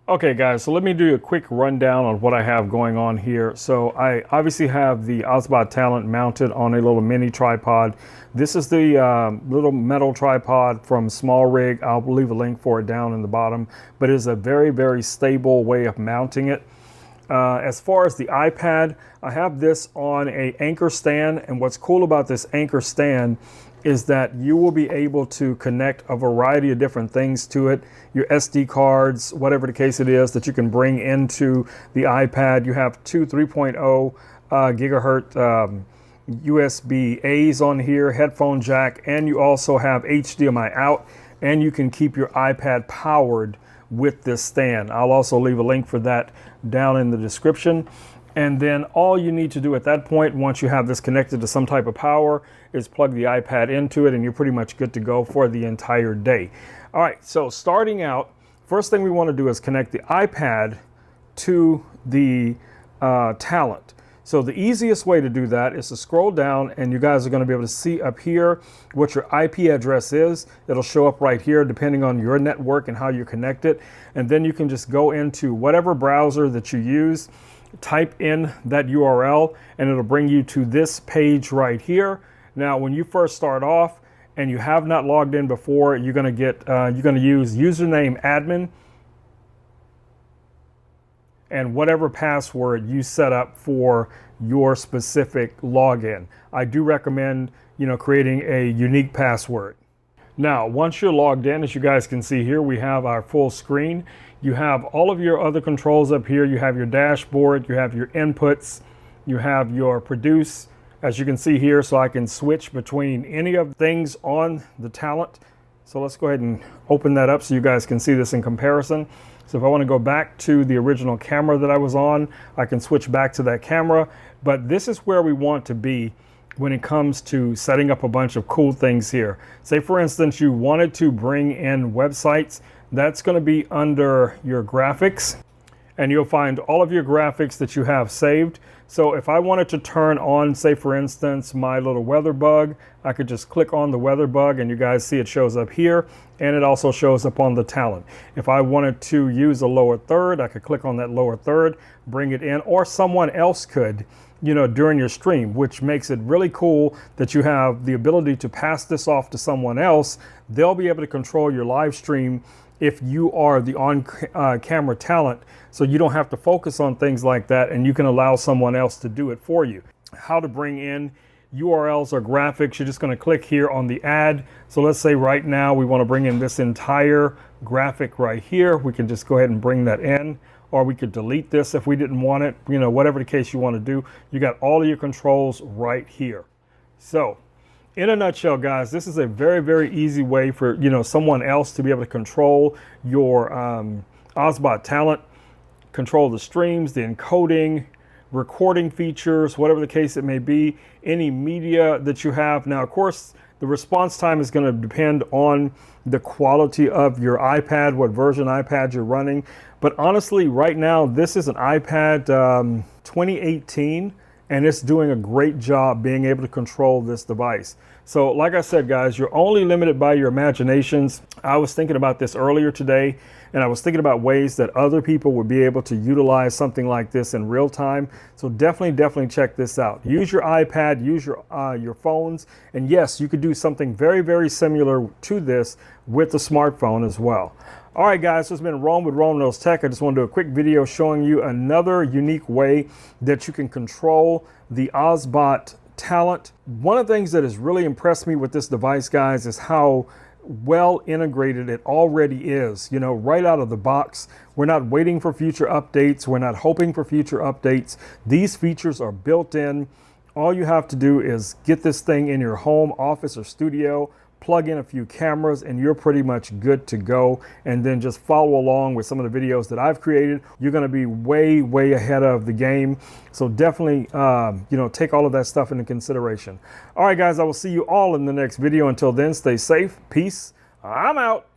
Okay guys, so let me do a quick rundown on what I have going on here. So I obviously have the Obsbot Talent mounted on a little mini tripod. This is the little metal tripod from Small Rig. I'll leave a link for it down in the bottom, but it's a very, very stable way of mounting it. As far as the iPad, I have this on a anchor stand, and what's cool about this anchor stand is that you will be able to connect a variety of different things to it. Your SD cards, whatever the case it is, that you can bring into the iPad. You have two 3.0 gigahertz USB A's on here, headphone jack, and you also have HDMI out, and you can keep your iPad powered with this stand. I'll also leave a link for that down in the description. And then all you need to do at that point, once you have this connected to some type of power, is plug the iPad into it and you're pretty much good to go for the entire day. All right, so starting out, first thing we want to do is connect the iPad to the Talent. So the easiest way to do that is to scroll down, and you guys are going to be able to see up here what your IP address is. It'll show up right here depending on your network and how you connect it. And then you can just go into whatever browser that you use, type in that URL, and it'll bring you to this page right here. Now, when you first start off and you have not logged in before, you're going to use username admin and whatever password you set up for your specific login. I do recommend, creating a unique password. Now, once you're logged in, as you guys can see here, we have our full screen. You have all of your other controls up here. You have your dashboard, you have your inputs, you have your produce, as you can see here, so I can switch between any of the things on the Talent. So let's go ahead and open that up so you guys can see this in comparison. So if I want to go back to the original camera that I was on, I can switch back to that camera. But this is where we want to be when it comes to setting up a bunch of cool things here. Say for instance, you wanted to bring in websites. That's going to be under your graphics, and you'll find all of your graphics that you have saved. So if I wanted to turn on, say for instance, my little weather bug, I could just click on the weather bug, and you guys see it shows up here, and it also shows up on the Talent. If I wanted to use a lower third, I could click on that lower third, bring it in, or someone else could, during your stream, which makes it really cool that you have the ability to pass this off to someone else. They'll be able to control your live stream if you are the on-camera talent, so you don't have to focus on things like that, and you can allow someone else to do it for you. How to bring in URLs or graphics, you're just going to click here on the add. So let's say right now we want to bring in this entire graphic right here. We can just go ahead and bring that in, or we could delete this if we didn't want it. Whatever the case you want to do, you got all of your controls right here. So in a nutshell, guys, this is a very, very easy way for someone else to be able to control your Obsbot Talent, control the streams, the encoding, recording features, whatever the case it may be, any media that you have. Now, of course, the response time is going to depend on the quality of your iPad, what version iPad you're running. But honestly, right now, this is an iPad 2018. And it's doing a great job being able to control this device. So like I said, guys, you're only limited by your imaginations. I was thinking about this earlier today, and I was thinking about ways that other people would be able to utilize something like this in real time. So definitely check this out. Use your iPad, use your phones, and yes, you could do something very, very similar to this with the smartphone as well. All right, guys, so it's been Rome with Rome Knows Tech. I just want to do a quick video showing you another unique way that you can control the Obsbot Talent. One of the things that has really impressed me with this device, guys, is how well integrated it already is. Right out of the box. We're not waiting for future updates. We're not hoping for future updates. These features are built in. All you have to do is get this thing in your home, office, or studio, plug in a few cameras, and you're pretty much good to go. And then just follow along with some of the videos that I've created. You're going to be way ahead of the game. So definitely, take all of that stuff into consideration. All right, guys, I will see you all in the next video. Until then, stay safe. Peace. I'm out.